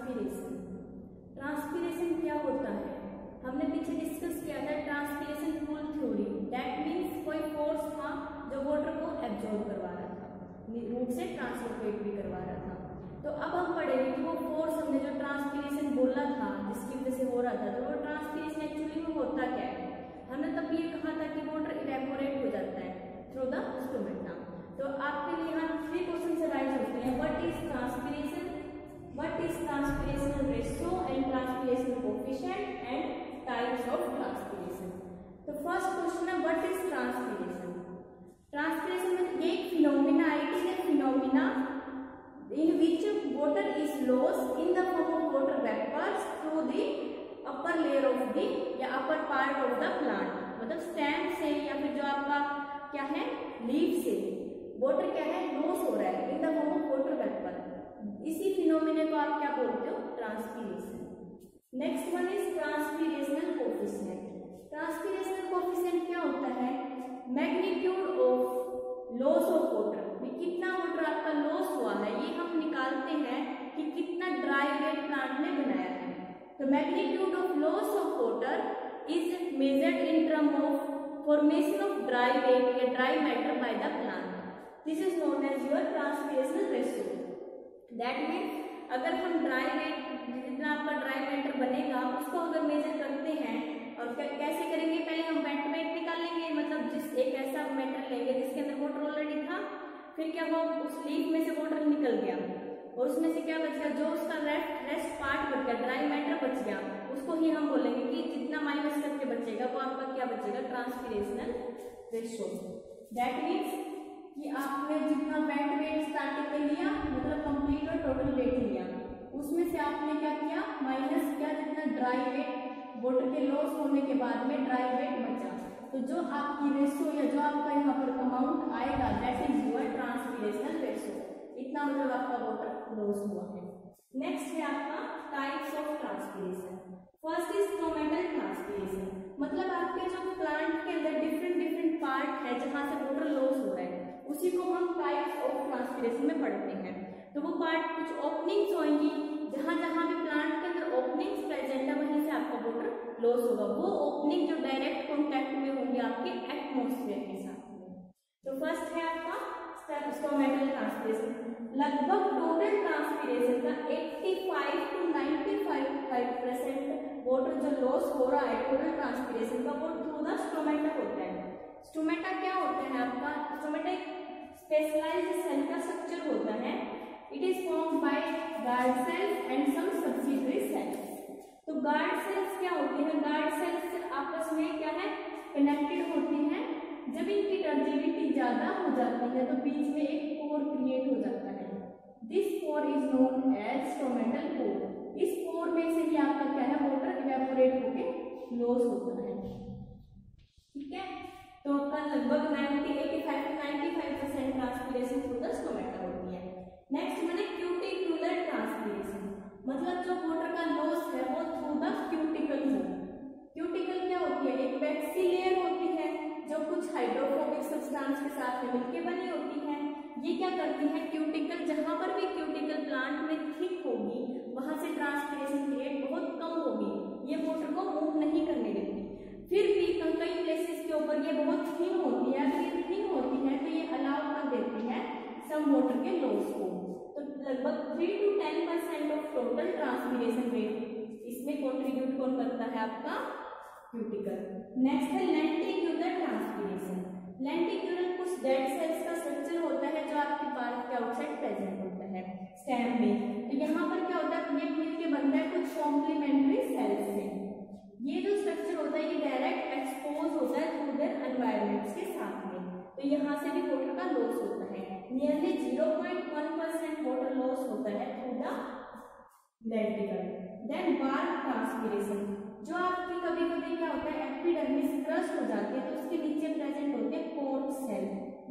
Transpiration. Transpiration क्या होता है? हमने पीछे डिस्कस किया था transpiration pool theory. That means कोई फोर्स था जो वाटर को एब्जॉर्ब करवा रहा था, रूट से ट्रांसलोकेट भी करवा रहा था। तो अब हम पढ़ेंगे कि वो फोर्स हमने जो ट्रांसपीरेशन बोला था जिसकी वजह से हो रहा था, तो वो ट्रांसपीरेशन एक्चुअली में होता क्या है। हमने तब ये कहा था कि वाटर इवेपोरेट हो जाता है थ्रू द स्टोमेटा। तो आपके लिए यहाँ 3 क्वेश्चन राइज होते हैं। What is transpiration, what is transpiration ratio and transpiration coefficient and types of transpiration. तो फर्स्ट क्वेश्चन है व्हाट इज ट्रांसपीरेशन। ट्रांसपीरेशन में ये एक फिनोमिना है, it is a phenomena in which water is lost in the form of water vapors through the upper layer of the या upper part of the plant, मतलब stem से या फिर जो आपका क्या है लीफ से वाटर क्या है लॉस हो रहा है in the form of water vapour. इसी फिनोमिना को आप क्या बोलते हो? Transpiration. Next one is transpirational coefficient. Transpirational coefficient क्या होता है? Magnitude of loss of water, कितना वाटर आपका लॉस हुआ है ये हम निकालते हैं कि कितना ड्राई वेट प्लांट ने बनाया है। तो magnitude of loss of water is measured in term of formation of dry weight या dry matter by the plant. This is known as your transpirational ratio. That means अगर हम dry wait जितना आपका dry matter बनेगा उसको अगर major करते हैं और कैसे करेंगे, पहले हम वेट वेट निकालेंगे, मतलब जिस एक ऐसा मैटर लेंगे जिसके अंदर वाटर ऑलरेडी था, फिर क्या हुआ उस लीफ में से वाटर निकल गया और उसमें से क्या बच गया, जो उसका रेस्ट पार्ट बच गया, ड्राई मैटर बच गया, उसको ही हम बोलेंगे कि जितना माइनस करके बचेगा वो आपका क्या बचेगा? ट्रांसपीरेशनल रेशियो। दैट मीन्स कि आपने जितना वेट वेट स्टार्टिंग में लिया, मतलब कंप्लीट और टोटल वेट लिया, उसमें से आपने क्या किया माइनस किया जितना ड्राई वेट वाटर के लॉस होने के बाद में ड्राई वेट बचा। तो जो आपकी रेशियो या जो आपका यहाँ पर अमाउंट आएगा that is your transpirational ratio. इतना मतलब आपका वाटर लॉस हुआ है। नेक्स्ट है आपका types of transpiration. First is stomatal transpiration, मतलब आपके जो प्लांट के अंदर डिफरेंट पार्ट है जहां से वाटर लॉस हो रहा है उसी को हम टाइप्स ऑफ ट्रांसपीरेशन में पढ़ते हैं। तो वो पार्ट कुछ ओपनिंग्स होंगी, जहां जहां भी प्लांट के अंदर ओपनिंग्स प्रेजेंट है वहीं से आपका वाटर लॉस होगा। वो ओपनिंग जो डायरेक्ट कॉन्टैक्ट में होंगे आपके एटमॉस्फेयर के साथ में। तो फर्स्ट है आपका स्टोमेटल ट्रांसपीरेशन। लगभग टोटल ट्रांसपीरेशन का 85 to 95% वाटर जो लॉस हो रहा है टोटल ट्रांसपीरेशन का वो थ्रू द स्टोमेटा होता है। स्टोमेटा क्या होता है आपका? स्टोमेटा एक स्पेशलाइज्ड सेल का स्ट्रक्चर होता है। It is formed by guard cells and some subsidiary cells. तो गार्ड सेल्स क्या होती है? गार्ड सेल्स आपस में क्या है कनेक्टेड होती हैं। जब इनकी टर्जिडिटी ज्यादा हो जाती है तो बीच में एक पोर क्रिएट हो जाता है। This pore is known as stomatal pore. इस पोर में से ही आपका क्या है वाटर इवेपोरेट होके लॉस होता है। ठीक है, तो आपका लगभग 85 to 95% transpiration through the stomata होती है। नेक्स्ट मैंने क्यूटिकुलर ट्रांसपीरेशन, मतलब जो वाटर का लॉस है वो थ्रू द क्यूटिकल हो। क्यूटिकल क्या होती है? एक वैक्सी लेयर होती है जो कुछ हाइड्रोफोबिक सब्सटेंस के साथ में मिलकर बनी होती है। ये क्या करती है? क्यूटिकल, जहां पर भी क्यूटिकल प्लांट में थिक होगी वहां से ट्रांसपीरेशन की रेट बहुत कम होगी, ये वाटर को मूव नहीं करने देती। फिर भी कई प्लेसेस के ऊपर ये बहुत थिन होती है, अगर ये थिन होती है तो ये अलाउ कर देती है सम वाटर के लॉस को। तो लगभग 3 to 10% of total transpiration rate इसमें कंट्रीब्यूट कौन करता है? आपका क्यूटिकल। नेक्स्ट है लेंटिक्यूलर ट्रांसपीरेशन। लेंटिक्यूलर कुछ डेड सेल्स का स्ट्रक्चर होता है जो आपके पार्ट के आउटसाइड प्रेजेंट होता है स्टेम में। तो यहाँ पर क्या होता है? ये मिलके बनता है कुछ कॉम्प्लीमेंट्री सेल्स से। ये जो स्ट्रक्चर होता है ये डायरेक्ट एक्सपोज होता है थ्रू देयर एनवायरनमेंट्स के साथ में, तो यहाँ से भी वाटर का लॉस होता है। नियरली 0.1% वाटर लॉस होता है through the lenticel. Then bark transpiration, जो आपकी कभी कभी क्या होता है एपिडर्मिस क्रस्ट हो जाती है तो उसके नीचे प्रेजेंट होते हैं cork cell.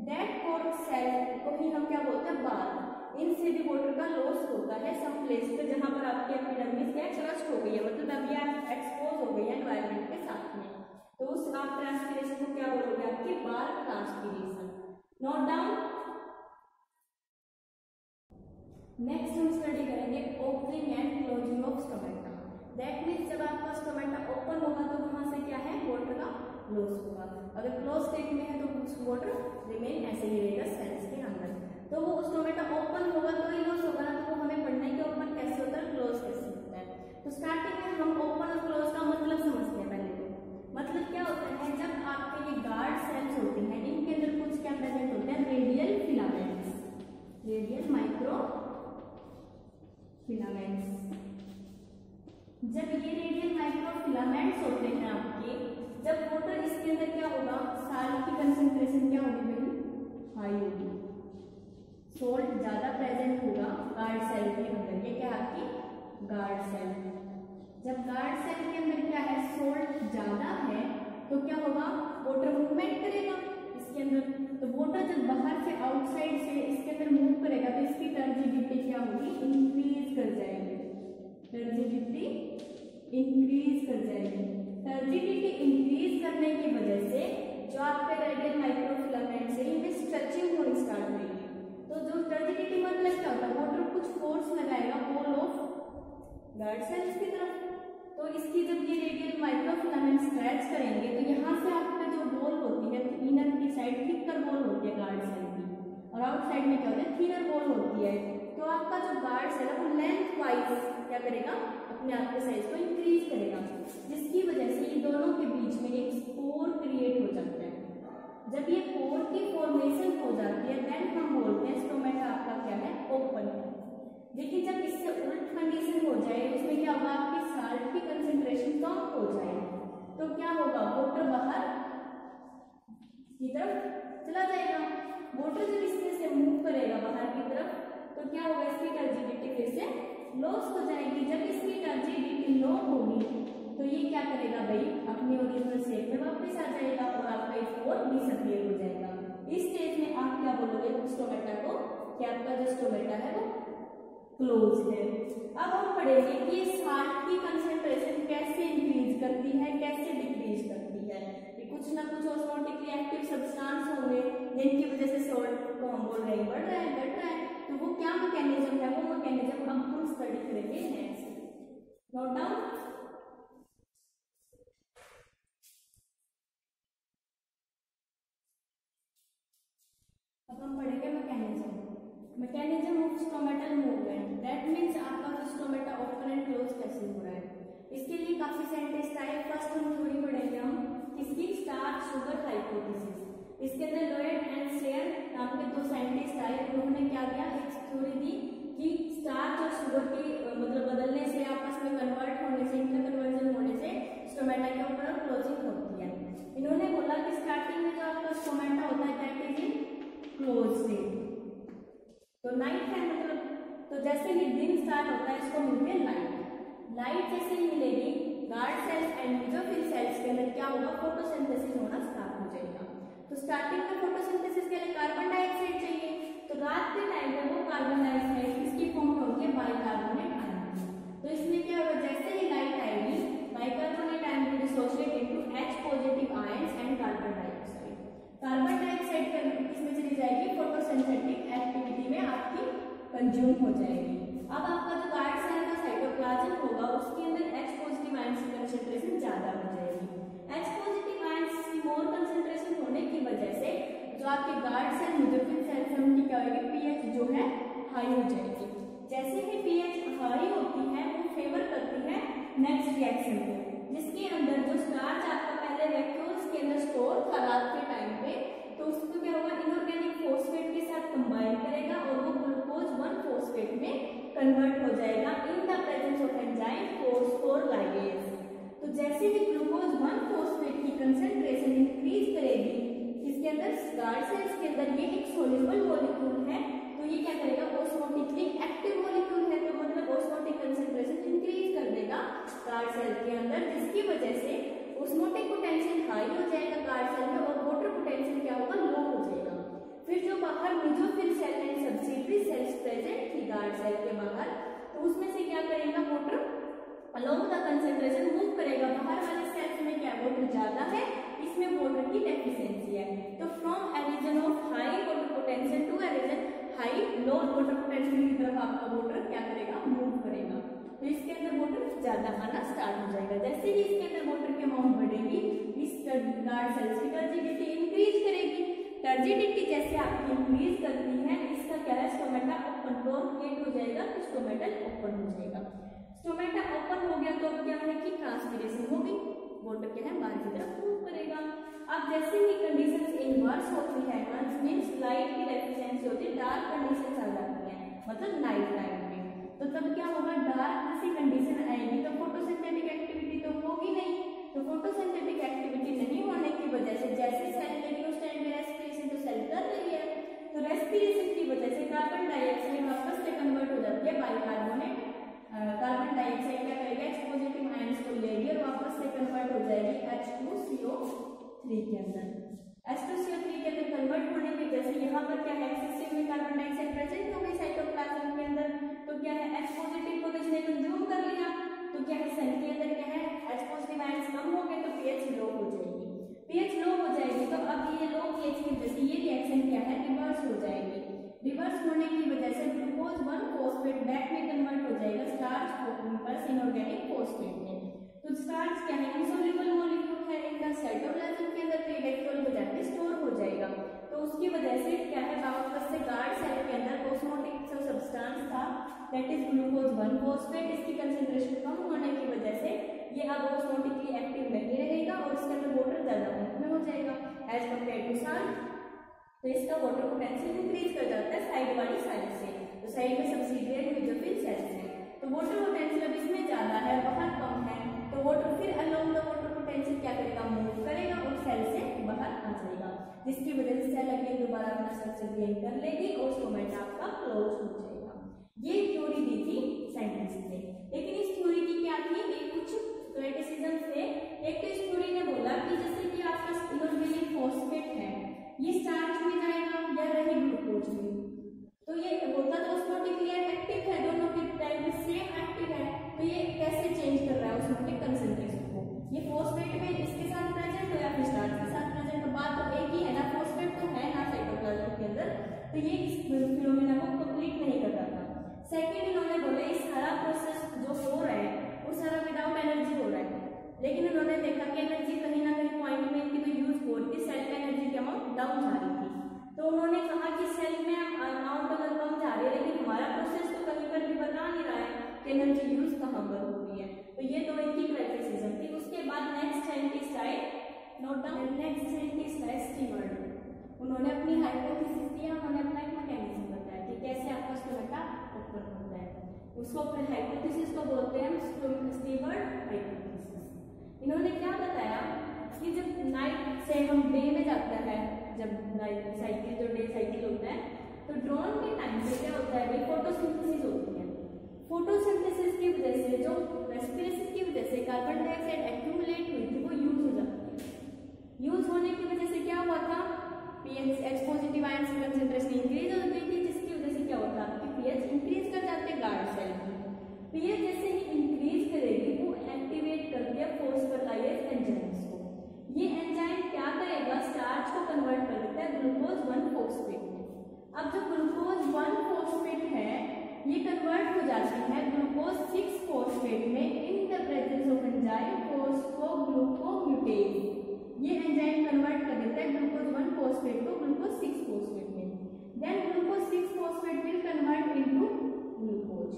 That cork cell को ही हम क्या बोलते हैं? बार्क। इनसे भी वाटर का लॉस होता है सम प्लेस पे जहां पर आपकी एपिडर्मिस क्या क्रस्ट हो गई है, मतलब अभी आप एक्सपोज हो गई है एनवायरनमेंट के साथ में, तो उस आप ट्रांसपीरेशन को क्या बोलोगे? आपकी bark transpiration. Note down. Next हम स्टडी करेंगे ओपनिंग एंड क्लोजिंग जब आपका स्टोमेटा ओपन होगा तो वहां से क्या है, वाटर का लॉस होगा। अगर क्लोज स्टेट में है तो वाटर रिमेन ऐसे ही रहेगा सेल्स के अंदर। तो वो स्टोमेटा ओपन होगा तो ही लॉस होगा ना, तो वो हमें पढ़ना है कि ओपन कैसे होता है, क्लोज कैसे होता है। तो स्टार्टिंग में हम ओपन और क्लोज का मतलब समझते हैं। पहले तो मतलब क्या होता है, जब आपके ये गार्ड सेल्स होते हैं इनके अंदर कुछ क्या प्रेजेंट होते हैं, radial filaments, radial micro filaments. जब ये रेडियल माइक्रो फिलामेंट्स होते हैं आपके, जब वाटर इसके अंदर क्या होगा, साल्ट की कंसंट्रेशन क्या होगी भाई, हाई होगी, सोल्ट ज्यादा प्रेजेंट होगा गार्ड सेल के अंदर। ये क्या आपकी गार्ड सेल। जब गार्ड सेल के अंदर क्या है, सोल्ट ज्यादा है तो क्या होगा, वाटर मूवमेंट करेगा इसके अंदर। तो वाटर जब बाहर से आउटसाइड से इसके अंदर मूव करेगा तो इसकी टर्जिडिटी क्या होगी, इंक्रीज कर जाएगी, टर्जिडिटी इंक्रीज कर जाएगी। टर्जिडिटी इंक्रीज करने की वजह से जो आपके रेडियल माइक्रोफिलामेंट्स है इनमें स्ट्रेचिंग होनी स्टार्ट होगी। तो जो टर्जिडिटी मतलब क्या होता है, वाटर कुछ फोर्स लगाएगा पोल ऑफ गार्ड सेल्स की तरफ। तो इसकी जब ये रेडियल माइक्रोफिलामेंट स्ट्रेच करेंगे तो यहाँ से आपका जो वॉल होती है, इनर की साइड थिकर वॉल होती है गार्ड सेल की, और आउटसाइड में क्या होता है, थिनर वॉल होती है। तो आपका जो गार्ड सेल है वो लेंथ वाइज क्या करेगा, अपने आप के साइज को इंक्रीज करेगा, जिसकी वजह से ये दोनों के बीच में एक स्पोर क्रिएट हो जाता है। जब ये पोर की फॉर्मेशन हो जाती है देन हम बोलते हैं स्टोमेटा आपका क्या है, ओपन है। लेकिन जब इससे उल्ट कंडीशन हो जाए, उसमें क्या होगा, आपकी साल्ट की कंसंट्रेशन कम हो जाए तो क्या होगा, वाटर बाहर की तरफ चला जाएगा। वाटर जब इसमें से मूव करेगा बाहर की तरफ तो क्या होगा, इसकी टर्जिडिटी फिर से लॉस हो जाएगी। जब इसकी टर्जिडिटी लो होगी तो ये क्या करेगा भाई, अपनी ओरिजिनल शेप में वापस आ जाएगा और आपका ये पोर डिसअपीयर हो जाएगा। इस स्टेज में आप क्या बोलोगे स्टोमेटा को, कि आपका जो स्टोमेटा है वो क्लोज है। अब हम पढ़ेंगे कि ये साल्ट की कंसंट्रेशन कैसे इंक्रीज करती है, कैसे डिक्रीज करती है। कि कुछ ना कुछ ऑस्मोटिकली एक्टिव सब्सटेंस होंगे जिनकी वजह से सॉल्ट को हम बोल रहे हैं बढ़ रहा है, घट रहा है। तो वो क्या मैकेनिज्म है, वो मैकेनिज्म हम स्टडी करेंगे नेक्स्ट। Note down. अब हम पढ़ेंगे mechanism of stomatal movement. That means आपका जो स्टोमेटा ओपन एंड क्लोज कैसे हो रहा है। इसके लिए काफी साइंटिस्ट आए। फर्स्ट हम थ्योरी पढ़ेंगे हम किसकी, स्टार्च शुगर हाइपोथेसिस। इसके अंदर लॉयड एंड शेयर नाम के दो साइंटिस्ट आए। उन्होंने क्या किया, एक थ्योरी दी कि स्टार्च और शुगर की मतलब बदलने से, आपस में कन्वर्ट होने से, इंटर कन्वर्जन होने से स्टोमेटा के ऊपर क्लोजिंग होती है। इन्होंने बोला कि स्टार्टिंग में जो आपका स्टोमेटा होता है that is in close state. तो नाइट है मतलब, तो जैसे ही दिन स्टार्ट होता है इसको मिलती है लाइट। लाइट जैसे ही मिलेगी guard cells and neutrophil cells के अंदर क्या होगा, फोटोसिंथेसिस होना स्टार्ट हो जाएगा। तो स्टार्टिंग में फोटोसिंथेसिस के लिए कार्बन डाइऑक्साइड चाहिए, तो रात के टाइम में वो कार्बन डाइऑक्साइड किसकी फॉर्म में होती है, बाइकार्बोनेट आयन। तो इसमें क्या होगा, जैसे ही लाइट आएगी bicarbonate ion will dissociate into H positive ions and carbon dioxide. Carbon dioxide किसमें चली जाएगी, फोटोसिंथेटिक एक्टिविटी में आपकी कंज्यूम हो जाएगी। अब आपका जो गार्ड सेल का साइटोप्लाज्म होगा उसके अंदर H पॉजिटिव आयंस की कंसंट्रेशन ज्यादा हो जाएगी। H पॉजिटिव आयंस की मोर कंसंट्रेशन होने की वजह से जो आपके गार्ड सेल न्यूट्रोफिल सेल है उनकी क्या होगी, पीएच जो है हाई हो जाएगी। जैसे ही पीएच हाई होती है वो फेवर करती है नेक्स्ट रिएक्शन को, जिसके अंदर जो स्टार्च आपका पहले वैक्यूल्स के अंदर स्टोर था रात के टाइम पे, तो उसको क्या होगा, इनऑर्गेनिक फॉस्फेट के साथ कंबाइन करेगा और वो ग्लूकोज 1 फॉस्फेट में कन्वर्ट हो जाएगा इन the presence of enzyme phosphorylase. तो जैसे ही ग्लूकोज 1 फॉस्फेट की कंसंट्रेशन इंक्रीज करेगी इसके अंदर गार्ड सेल्स के अंदर, ये एक सोल्यूबल मॉलिक्यूल है, तो ये क्या करेगा, ऑस्मोटिकली एक्टिव मॉलिक्यूल है, तो मतलब ऑस्मोटिक कंसंट्रेशन इंक्रीज कर देगा गार्ड सेल के अंदर, जिसकी वजह से ऑस्मोटिक पोटेंशियल हाई हो जाएगा गार्ड सेल में और वाटर पोटेंशियल क्या होगा, लो हो जाएगा। फिर जो बाहर mesophyll cell and subsidiary cells present थी गार्ड सेल के बाहर, तो उसमें से क्या करेगा, water along the concentration move करेगा। बाहर वाले सेल्स में क्या वाटर ज्यादा है, इसमें वाटर की डेफिशिएंसी है। तो from a region of high water potential to a region high low water potential की तरफ आपका वाटर क्या करेगा, मूव करेगा। तो इसके अंदर वाटर ज्यादा आना स्टार्ट हो जाएगा। जैसे ही इसके अंदर वाटर की अमाउंट बढ़ेगी, इस गार्ड सेल्स की टर्जिडिटी इंक्रीज करेगी। टर्जिडिटी जैसे आपकी इंक्रीज करती है, इसका क्या है, स्टोमेटा ओपन, डोर क्रिएट हो जाएगा, तो स्टोमेटा ओपन हो जाएगा। स्टोमेटा ओपन हो गया तो अब क्या है कि ट्रांसपीरेशन हो गई, वाटर क्या है बाहर की तरफ मूव करेगा। अब जैसे ही कंडीशंस इनवर्स होती है, मींस लाइट की डेफिशिएंसी होती है, डार्क कंडीशंस आ जाती है, मतलब नाइट टाइम में, तो तब क्या होगा, डार्क जैसी कंडीशन आएगी तो फोटोसिंथेटिक एक्टिविटी तो होगी नहीं। तो फोटोसिंथेटिक एक्टिविटी नहीं होने की वजह से जैसे सेल लेगी उस टाइम में रेस्पिरेशन तो सेल कर रही है, तो रेस्पिरेशन की वजह से कार्बन डाइऑक्साइड वापस से कन्वर्ट हो जाती है बाइकार्बोनेट। कार्बन डाइऑक्साइड क्या करेगा, H पॉजिटिव आयंस को लेगी और वापस से कन्वर्ट हो जाएगी H2CO3 के अंदर। H2CO3 के अंदर कन्वर्ट होने की वजह से यहाँ पर क्या है, एक्सेसिव में कार्बन डाइऑक्साइड प्रेजेंट हो गई साइटोप्लाज्म के अंदर, तो क्या है H पॉजिटिव को किसने कंज्यूम कर लिया, तो क्या है सेल के अंदर क्या है H पॉजिटिव आयंस कम हो गए तो pH लो हो जाएगी। pH लो हो जाएगी तो अब ये लो pH की वजह से ये रिएक्शन क्या है, रिवर्स हो जाएगी। रिवर्स होने की वजह से ग्लूकोज 1 फॉस्फेट बैक में कन्वर्ट हो जाएगा स्टार्च प्लस इनऑर्गेनिक फॉस्फेट में। तो स्टार्च क्या है, इनसॉल्युबल मॉलिक्यूल है, इनका साइटोप्लाज्म के अंदर इलेक्ट्रॉन हो जाके स्टोर हो जाएगा, तो उसकी वजह से क्या है वापस से गार्ड सेल के अंदर ऑस्मोटिक जो सब्सटेंस था दैट इज ग्लूकोज 1 फॉस्फेट, इसकी कंसंट्रेशन कम होने की वजह से ये अब ऑस्मोटिकली एक्टिव नहीं रहेगा और इसके अंदर वाटर ज्यादा में हो जाएगा एज कम्पेयर टू साल्ट। तो इसका वाटर पोटेंशियल इंक्रीज कर जाता है साइड वाली साइड से, तो साइड में सब्सिडियरी बेजोफिल सेल्स है, तो वाटर पोटेंशियल अब इसमें ज्यादा है, बाहर कम है, तो वाटर फिर अलोंग द वाटर पोटेंशियल क्या करेगा, मूव करेगा और सेल से बाहर आ जाएगा, जिसकी वजह से सेल अगेन दोबारा अपना स्ट्रक्चर गेन कर लेगी और स्टोमेटा आपका क्लोज हो जाएगा। ये थ्योरी दी थी साइंटिस्ट ने, लेकिन इस थ्योरी की क्या थी, एक कुछ क्रिटिसिज्म थे। एक तो इस थ्योरी ने बोला कि जैसे कि आपका इनऑर्गेनिक फॉस्फेट है, ये स्टार्च में जाएगा या रही ग्लूकोज में, तो ये होता तो ऑस्मोटिकली एक्टिव है, दोनों के टाइप में सेम एक्टिव है, तो ये कैसे चेंज कर रहा है ऑस्मोटिक कंसंट्रेशन को, ये फॉस्फेट में इसके साथ प्रेजेंट हो या फिर स्टार्च के साथ प्रेजेंट हो, बात तो एक ही है ना, फॉस्फेट तो है ना साइटोप्लाज्म के अंदर, तो ये इस फिनोमेना को कंप्लीट नहीं कर रहा था। सेकंड इन्होंने बोला ये सारा प्रोसेस जो हो रहा है वो सारा विदाउट एनर्जी हो रहा है, लेकिन उन्होंने देखा कि एनर्जी कहीं ना कहीं पॉइंट में इनकी तो यूज हो रही थी, सेल में एनर्जी की अमाउंट डाउन जा रही थी, तो उन्होंने कहा कि सेल में अमाउंट अगर कम जा रही है लेकिन हमारा प्रोसेस तो कहीं पर भी बता नहीं रहा है कि एनर्जी यूज कहाँ पर हो रही है, तो ये दो इनकी क्रिटिसिज्म थी। उसके बाद नेक्स्ट साइंटिस्ट आए, नोट डाउन, नेक्स्ट साइंटिस्ट आए स्टीवर्ट, उन्होंने अपनी हाइपोथेसिस दिया, उन्होंने अपना एक मैकेनिज्म बताया कि कैसे आपका स्टोमेटा ओपन होता है, उसको अपने हाइपोथेसिस को बोलते हैं स्टीवर्ट हाइपोथेसिस। इन्होंने क्या बताया कि जब नाइट से हम डे में जाता है, जब नाइट साइकिल जो डे साइकिल होता है, तो ड्रोन के टाइम पे क्या होता है भाई, फोटोसिंथेसिस होती है, फोटोसिंथेसिस की वजह से जो रेस्पिरेशन की वजह से कार्बन डाइऑक्साइड एक्यूमुलेट हुई थी वो यूज हो जाती है। यूज होने की वजह से क्या हुआ था, पीएच H पॉजिटिव आयंस की कंसंट्रेशन इंक्रीज हो गई थी, जिसकी वजह से क्या होता है कि पीएच इंक्रीज कर जाते हैं गार्ड सेल की, पीएच जैसे ही इंक्रीज करेगी वो एक्टिवेट करती है फॉस्फोराइलेज एंजाइम्स को, ये एंजाइम क्या करेगा, स्टार्च को कन्वर्ट कर देता है ग्लूकोज 1 फॉस्फेट में। अब जो ग्लूकोज 1 फॉस्फेट है ये कन्वर्ट हो जाती है ग्लूकोज 6 फॉस्फेट में in the presence of enzyme phosphoglucomutase, ये एंजाइम कन्वर्ट कर देता है ग्लूकोज 1 फॉस्फेट को ग्लूकोज 6 फॉस्फेट में, then glucose 6 phosphate will convert into glucose,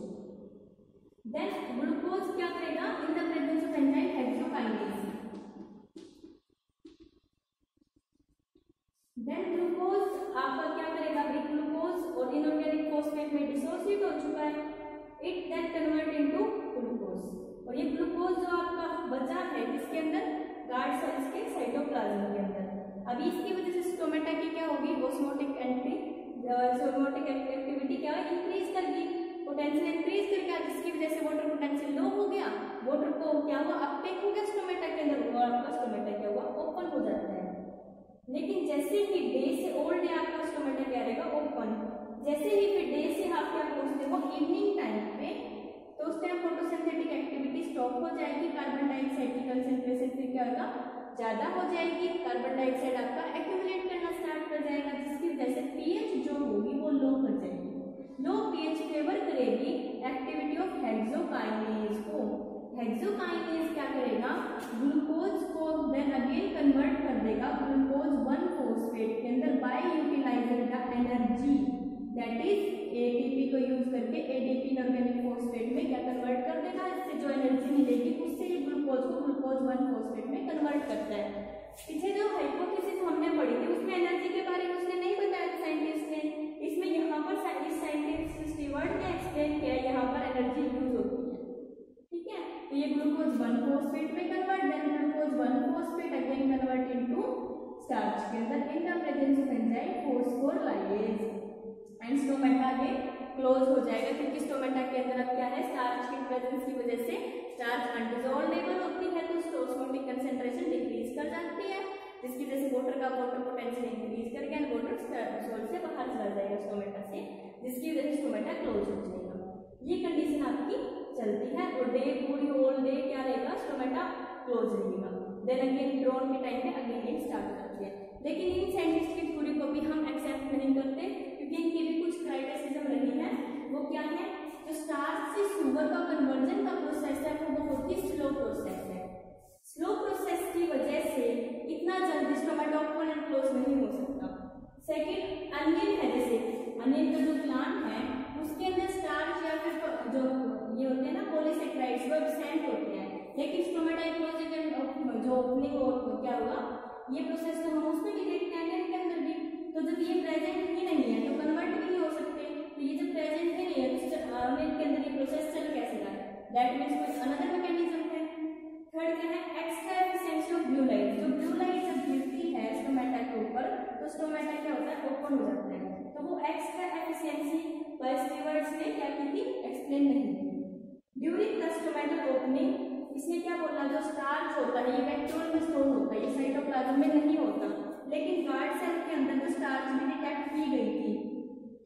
then glucose क्या करेगा in the presence of enzyme hexokinase, then glucose आपका क्या करेगा, ग्लूकोज और इनऑर्गेनिक फॉस्फेट में डिसोसिएट हो चुका है, it then convert into glucose, और ये ग्लूकोज जो आपका बचा है किसके अंदर, गार्ड सेल्स के साइटोप्लाज्म के अंदर। अभी इसकी वजह से स्टोमेटा की क्या होगी, ऑस्मोटिक एक्टिविटी क्या है, इंक्रीज कर दी, पोटेंशियल इंक्रीज कर गया, जिसकी वजह से वाटर पोटेंशियल लो हो गया, वाटर को क्या हुआ, अपटेक हो गया स्टोमेटा के अंदर, और आपका स्टोमेटा क्या हुआ, ओपन हो जाता है। लेकिन जैसे ही डे से ओल्ड डे आपका स्टोमेटा क्या रहेगा, ओपन, जैसे ही फिर डे से आप क्या पहुंचते हो इवनिंग टाइम पे, तो उस टाइम फोटोसिंथेटिक एक्टिविटी स्टॉप हो जाएगी, कार्बन डाइऑक्साइड की कंसंट्रेशन फिर क्या होगा, ज्यादा हो जाएगी, कार्बन डाइऑक्साइड आपका एक्यूमुलेट करना स्टार्ट कर जाएगा, जिसकी वजह से पीएच जो होगी वो लो कर जाएगी, लो पीएच फेवर करेगी एक्टिविटी ऑफ हेक्सोकाइनेज, हेक्सोकाइनेज क्या करेगा, ग्लूकोज को देन अगेन कन्वर्ट कर देगा ग्लूकोज 1 फॉस्फेट के अंदर by utilising the energy that is ATP को यूज करके एडीपी इनऑर्गेनिक फॉस्फेट में क्या कन्वर्ट कर देगा। इससे जो एनर्जी मिलेगी उससे ये ग्लूकोज को ग्लूकोज 1 फॉस्फेट में कन्वर्ट करता है। पीछे जो हाइपोथेसिस हमने पढ़ी थी उसमें एनर्जी के बारे में उसने नहीं बताया था साइंटिस्ट ने, इसमें यहाँ पर साइंटिस्ट स्टीवर्ट ने एक्सप्लेन किया यहाँ पर एनर्जी यूज होती है। ठीक है, तो ये ग्लूकोज 1 फॉस्फेट में convert, then glucose 1 phosphate again convert into starch के अंदर in the presence of enzyme phosphorylase and stomata again close हो जाएगा, क्योंकि स्टोमेटा के अंदर अब क्या है, स्टार्च की प्रेजेंस की वजह से स्टार्च अनडिसॉल्वेबल होती है तो ऑस्मोटिक कंसंट्रेशन डिक्रीज कर जाती है, जिसकी वजह से वाटर पोटेंशियल इंक्रीज करके एंड वाटर सॉल्ट से बाहर चला जाएगा स्टोमेटा से, जिसकी वजह से स्टोमेटा क्लोज हो जाएगा। ये कंडीशन आपकी चलती है और डे पूरी होल डे क्या रहेगा, स्टोमेटा क्लोज रहेगा। देन अगेन ड्रोन के टाइम पे अगेन स्टार्ट करती है। लेकिन इन साइंटिस्ट की थ्योरी को भी हम एक्सेप्ट नहीं करते, क्योंकि इनकी भी कुछ क्राइटेरिज्म रही है। वो क्या है, जो स्टार्च से शुगर का कन्वर्जन का प्रोसेस है वो बहुत ही स्लो प्रोसेस है। स्लो प्रोसेस की वजह से इतना जल्दी स्टोमेटा ओपन एंड क्लोज नहीं हो सकता। सेकंड, अनियन है, जैसे अनियन का जो प्लांट है उसके अंदर स्टार्च या फिर जो ये होते हैं ना पॉलीसेकेराइड्स वो एब्सेंट होते हैं, लेकिन स्टोमेटा क्लोज जो ओपनिंग क्या हुआ, ये प्रोसेस तो हम उसमें भी देखते हैं अनियन के अंदर भी। तो जब ये प्रेजेंट ही नहीं है तो कन्वर्ट भी नहीं हो सकते, तो ये जब प्रेजेंट ही नहीं है तो अनियन के अंदर ये प्रोसेस चल कैसे रहा है, दैट मींस कोई अनदर मैकेनिज्म है। थर्ड क्या है, extra efficiency of blue light. जो ब्लू लाइट जब गिरती है स्टोमेटा के ऊपर तो स्टोमेटा क्या होता है, ओपन हो जाता है। तो वो एक्स्ट्रा एफिशिएंसी बाय स्टीवर्ट्स ने क्या की थी, एक्सप्लेन नहीं की। ड्यूरिंग द स्टोमेटल ओपनिंग, इसमें क्या बोलना, जो स्टार्च होता है ये वैक्यूल में स्टोर होता है, ये साइटोप्लाज्म में नहीं होता, लेकिन गार्ड सेल के अंदर जो स्टार्च भी डिटेक्ट की गई थी।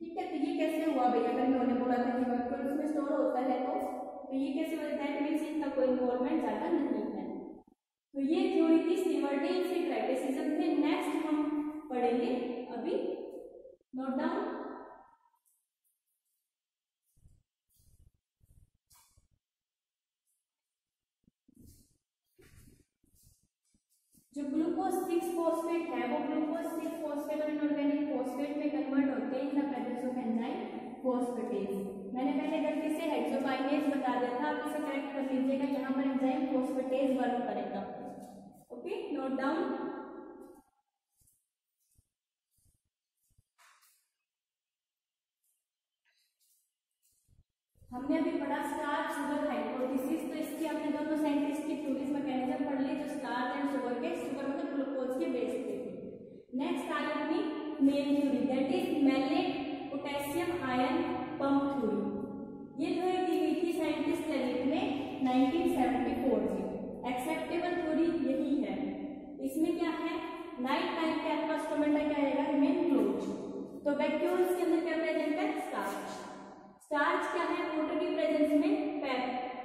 ठीक है, तो ये कैसे हुआ भाई, अगर इन्होंने बोला था कि वैक्यूल में स्टोर होता है तो ये कैसे हुआ, दैट मींस इनका कोई इन्वॉल्वमेंट ज्यादा नहीं है। तो ये थ्योरी थी स्टीवर्ट ने, इसके क्राइटेरिज्म थे। नेक्स्ट हम पढ़ेंगे अभी, नोट डाउन। जो ग्लूकोज 6 फॉस्फेट है वो ग्लूकोज 6 फॉस्फेट और इनऑर्गेनिक फॉस्फेट में कन्वर्ट होते हैं इन the presence of enzyme phosphatase. मैंने पहले गलती से हेक्सोकाइनेज बता दिया था, आप इसे करेक्ट कर लीजिएगा, यहाँ पर एंजाइम फॉस्फेटेज वर्क करेगा। Okay, note down. हमने अभी पढ़ा स्टार्च शुगर हाइपोथेसिस, तो इसकी आपने दोनों साइंटिस्ट की थ्योरीज मैकेनिज्म पढ़ ली, जो स्टार्च एंड शुगर के, शुगर मतलब ग्लूकोज के बेस पे थी। नेक्स्ट आई अपनी main theory, that is malate potassium ion pump theory. ये थ्योरी दी गई थी साइंटिस्ट लेविट ने 1974 में। एक्सेप्टेबल थ्योरी यही है। इसमें क्या है, नाइट टाइम पे आपका स्टोमेटा क्या रहेगा, रिमेन क्लोज, तो वैक्यूल्स के अंदर क्या प्रेजेंट है, स्टार्च। स्टार्च क्या है, वाटर की प्रेजेंस में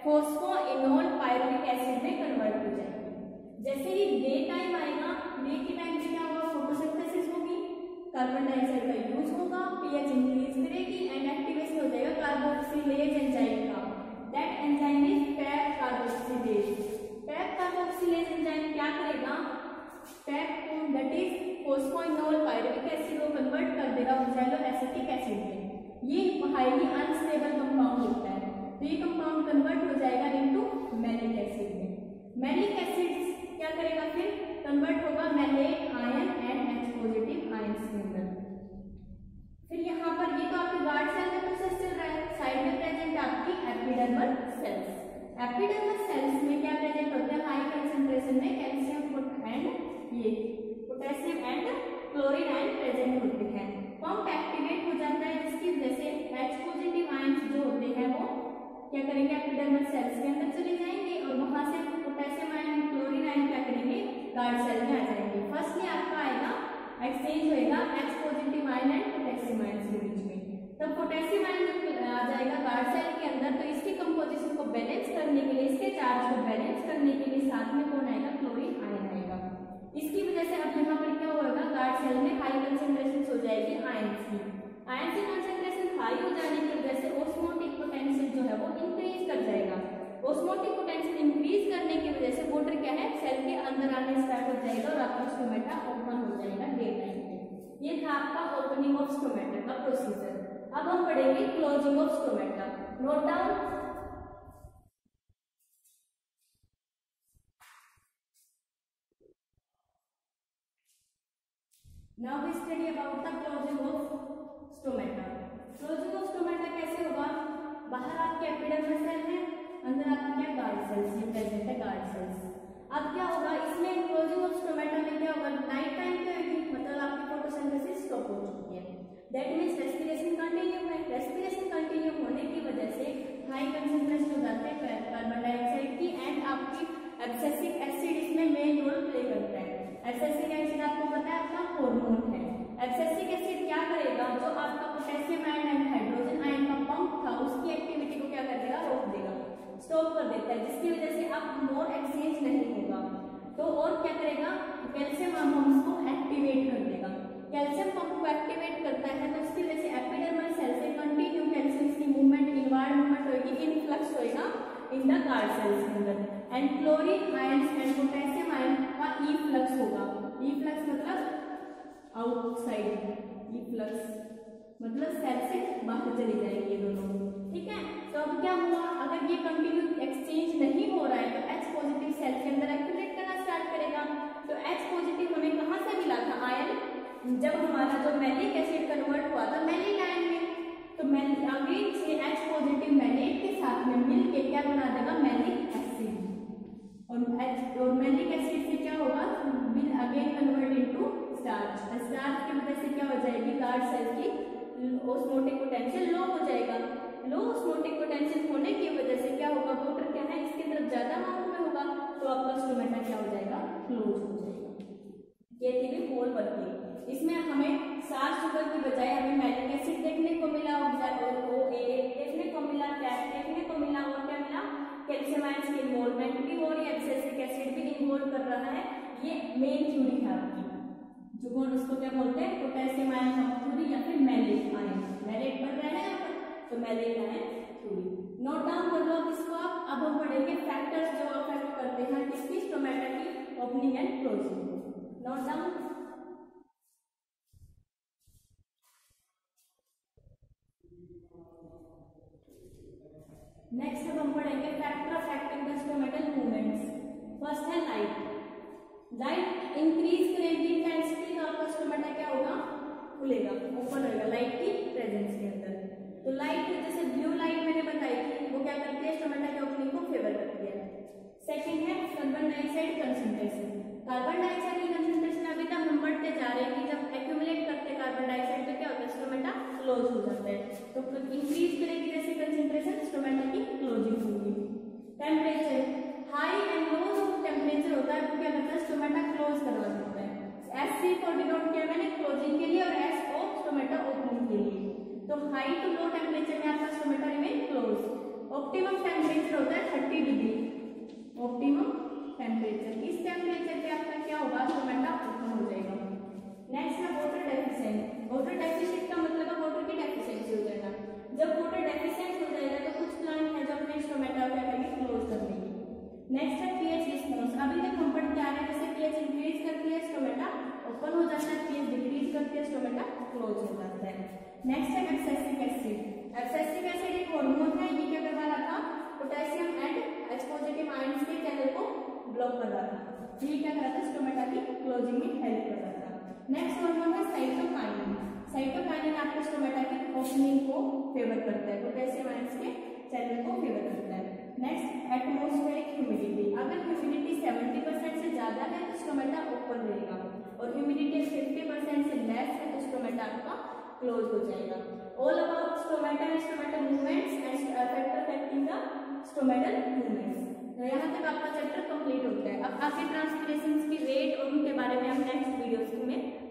फॉस्फोइनोल पायरुविक एसिड में कन्वर्ट हो जाएगी। जैसे ही डे टाइम आएगा, डे के टाइम पे क्या होगा, फोटोसिंथेसिस होगी, कार्बन डाइऑक्साइड का यूज होगा, पीएच इंक्रीज करेगी एंड एक्टिवेशन हो जाएगा कार्बोक्सिलेज एंजाइम का। That enzyme is PEP carboxylase. PEP carboxylase enzyme क्या करेगा, पैप को that is phosphoenol pyruvic acid को कन्वर्ट कर देगा ऑक्सैलो एसिटिक एसिड में। ये हाईली अनस्टेबल कंपाउंड होता है, तो ये कंपाउंड कन्वर्ट हो जाएगा इनटू मैलिक एसिड में। मैलिक एसिड क्या करेगा, फिर कन्वर्ट होगा mallet ion and H positive ions के अंदर। फिर यहाँ पर ये तो आपके गार्ड सेल में प्रोसेस चल रहा है, साइड में प्रेजेंट आपकी एपिडर्मल सेल्स। एपिडर्मल सेल्स में क्या प्रेजेंट होता है, हाई कंसंट्रेशन में कैल्शियम एंड ये potassium and chlorine ion present होते हैं। पंप एक्टिवेट हो जाता है, जिसकी वजह से H पॉजिटिव आयंस जो होते हैं वो क्या करेंगे, एपिडर्मल सेल्स के अंदर चले जाएंगे और वहां से पोटेशियम आयन क्लोरीन आयन क्या करेंगे, गार्ड सेल में आ जाएंगे। फर्स्टली आपका आएगा, एक्सचेंज होएगा H positive ion and potassium ion के बीच में। तब पोटेशियम आयन जब आ जाएगा गार्ड सेल के अंदर, तो इसकी कंपोजिशन को बैलेंस करने के लिए, इसके चार्ज को बैलेंस करने के लिए साथ में कौन आएगा, क्लोरीन आयन आएगा। इसकी वजह से अब यहाँ पर क्या होगा, गार्ड सेल में हाई कंसंट्रेशन हो जाएगी आयंस की। आयन की कंसंट्रेशन हाई हो जाने की वजह से ऑस्मोटिक पोटेंशियल जो है वो इंक्रीज कर जाएगा। ऑस्मोटिक पोटेंशियल इंक्रीज करने की वजह से वाटर क्या है सेल के अंदर आने स्टार्ट हो जाएगा और आपका स्टोमेटा ओपन हो जाएगा डे टाइम पे। ये था आपका ओपनिंग ऑफ स्टोमेटा का प्रोसीजर। अब हम पढ़ेंगे closing of stomata. Note down. Now we study about the closing of stomata. Closing of stomata कैसे होगा? बाहर आपके एपिडर्मल सेल है, अंदर आपके क्या गार्ड सेल्स ये प्रेजेंट है गार्ड सेल्स। अब क्या होगा इसमें क्लोजिंग ऑफ स्टोमेटा में क्या होगा नाइट टाइम पे होगी, मतलब आपकी फोटोसिंथेसिस स्टॉप हो चुकी है। दैट मींस रेस्पिरेशन कंटिन्यू है। रेस्पिरेशन कंटिन्यू होने की वजह से हाई कंसंट्रेशन हो जाते हैं कार्बन डाइऑक्साइड की एंड आपकी एब्सिसिक एसिड इसमें मेन रोल प्ले करता है। एब्सिसिक एसिड आपको पता है आपका हार्मोन है। एब्सिसिक एसिड क्या करेगा, जो आपका potassium ion and hydrogen ion का पंप था उसकी एक्टिविटी को क्या कर देगा, रोक देगा, स्टॉप कर देता है, जिसकी वजह से अब मोर एक्सचेंज नहीं होगा। तो और क्या करेगा, कैल्शियम पंप को एक्टिवेट कर देगा। कैल्शियम पंप को एक्टिवेट करता है तो उसकी वजह से एपिडर्मल सेल से कंटिन्यू कैल्शियम की मूवमेंट इनवार्ड मूवमेंट होगी, इनफ्लक्स होएगा इन द गार्ड सेल्स के अंदर and chlorine ions and potassium ion का इफ्लक्स होगा। इफ्लक्स मतलब आउटसाइड, इफ्लक्स मतलब सेल से बाहर चली जाएगी ये दोनों, ठीक है। तो अब क्या हुआ, अगर ये कंटिन्यू एक्सचेंज नहीं हो रहा है तो H पॉजिटिव सेल के अंदर एक्टिवेट करना स्टार्ट करेगा। तो H पॉजिटिव हमें कहाँ से मिला था आयन, जब हमारा जो मैलिक एसिड कन्वर्ट हुआ था मैलिक आयन में, तो अगेन से H पॉजिटिव मैलेट के साथ में मिलके क्या बना देगा मैलिक एसिड, और मैलिक एसिड से क्या होगा will again convert into starch. Starch की वजह से क्या हो जाएगी गार्ड सेल की ऑस्मोटिक पोटेंशियल लो हो जाएगा। लो ऑस्मोटिक पोटेंशियल होने की वजह से क्या होगा, वाटर क्या है इसके तरफ ज्यादा अमाउंट में होगा तो आपका स्टोमेटा क्या हो जाएगा, क्लोज हो जाएगा। ये थी भी होल वर्किंग। इसमें हमें सार शुगर की बजाय हमें मैलिक एसिड देखने को मिला, OA देखने को मिला, कैट देखने को मिला, और क्या मिला कैल्शियम आयंस की इन्वॉल्वमेंट भी हो रही है, एब्सिसिक एसिड भी इन्वॉल्व कर रहा है। ये मेन थ्योरी है आपकी, जो कौन उसको क्या बोलते हैं पोटेशियम आयन पंप थ्योरी या फिर मैलिक आयन, मैलिक बन रहा है यहाँ पर तो malic ion theory. Note down कर लो इसको आप। अब हम पढ़ेंगे फैक्टर्स जो अफेक्ट करते हैं किसकी, स्टोमेटा की opening and closing. Note down. Next अब हम पढ़ेंगे factor affecting the stomatal movements. First है लाइट। लाइट इंक्रीज करेगी इंटेंसिटी तो आपका स्टोमेटा क्या होगा, खुलेगा, ओपन होगा लाइट की प्रेजेंस के अंदर। तो लाइट जैसे ब्लू लाइट मैंने बताई थी वो क्या करती है, स्टोमेटा की ओपनिंग को फेवर करती है। सेकंड है carbon dioxide concentration. Carbon dioxide की कंसंट्रेशन अभी तक हम बढ़ते जा रहे हैं कि जब एक्यूमुलेट करते हैं कार्बन डाइऑक्साइड तो क्या होता है, स्टोमेटा क्लोज हो जाता है। तो इंक्रीज करेगी जैसे कंसंट्रेशन, स्टोमेटा की क्लोजिंग होगी। टेम्परेचर, हाई एंड लो जो टेम्परेचर होता है वो क्या करता है, स्टोमेटा क्लोज करवा देता है। SC को डिनोट किया मैंने क्लोजिंग के लिए और SO स्टोमेटा ओपनिंग के लिए। तो हाई टू लो टेम्परेचर में आपका stomata remain close. Optimum temperature होता है 30 डिग्री, ऑप्टिमम टेम्परेचर। इस टेम्परेचर पे आपका क्या होगा, स्टोमेटा ओपन हो जाएगा। नेक्स्ट है वाटर डेफिशिएंट। वाटर डेफिशिएंट का मतलब है वाटर की डेफिशिएंसी हो जाएगा। जब वाटर डेफिशिएंट हो जाएगा तो कुछ प्लांट है जो अपने स्टोमेटा क्या करेंगे, क्लोज कर देंगे। नेक्स्ट है पीएच रिस्पांस। अभी तक हम पढ़ते आ रहे हैं जैसे पीएच इंक्रीज करती है स्टोमेटा ओपन हो जाता है, पीएच डिक्रीज करती है स्टोमेटा क्लोज हो जाता है। नेक्स्ट है एब्सिसिक एसिड। एब्सिसिक एसिड एक हार्मोन है, ये क्या करवा रहा था, potassium and H positive ions के चैनल को ब्लॉक कर रहा था। ये क्या कर रहा था, स्टोमेटा की क्लोजिंग में हेल्प कर रहा था। नेक्स्ट हार्मोन है साइटोकाइनिन। साइटोकाइनिन आपके स्टोमेटा की ओपनिंग को फेवर करता है, पोटेशियम आयंस के चैनल को फेवर करता है। Next atmospheric humidity. अगर ह्यूमिडिटी 70% से ज्यादा है तो स्टोमेटा ओपन रहेगा, और ह्यूमिडिटी 50% से लेस है तो स्टोमेटा आपका क्लोज हो जाएगा। All about stomata and stomatal movements and factor affecting the stomatal movements. तो यहाँ तक आपका चैप्टर कंप्लीट होता है। अब आगे ट्रांसपिरेशन की रेट और उनके बारे में हम नेक्स्ट वीडियोस में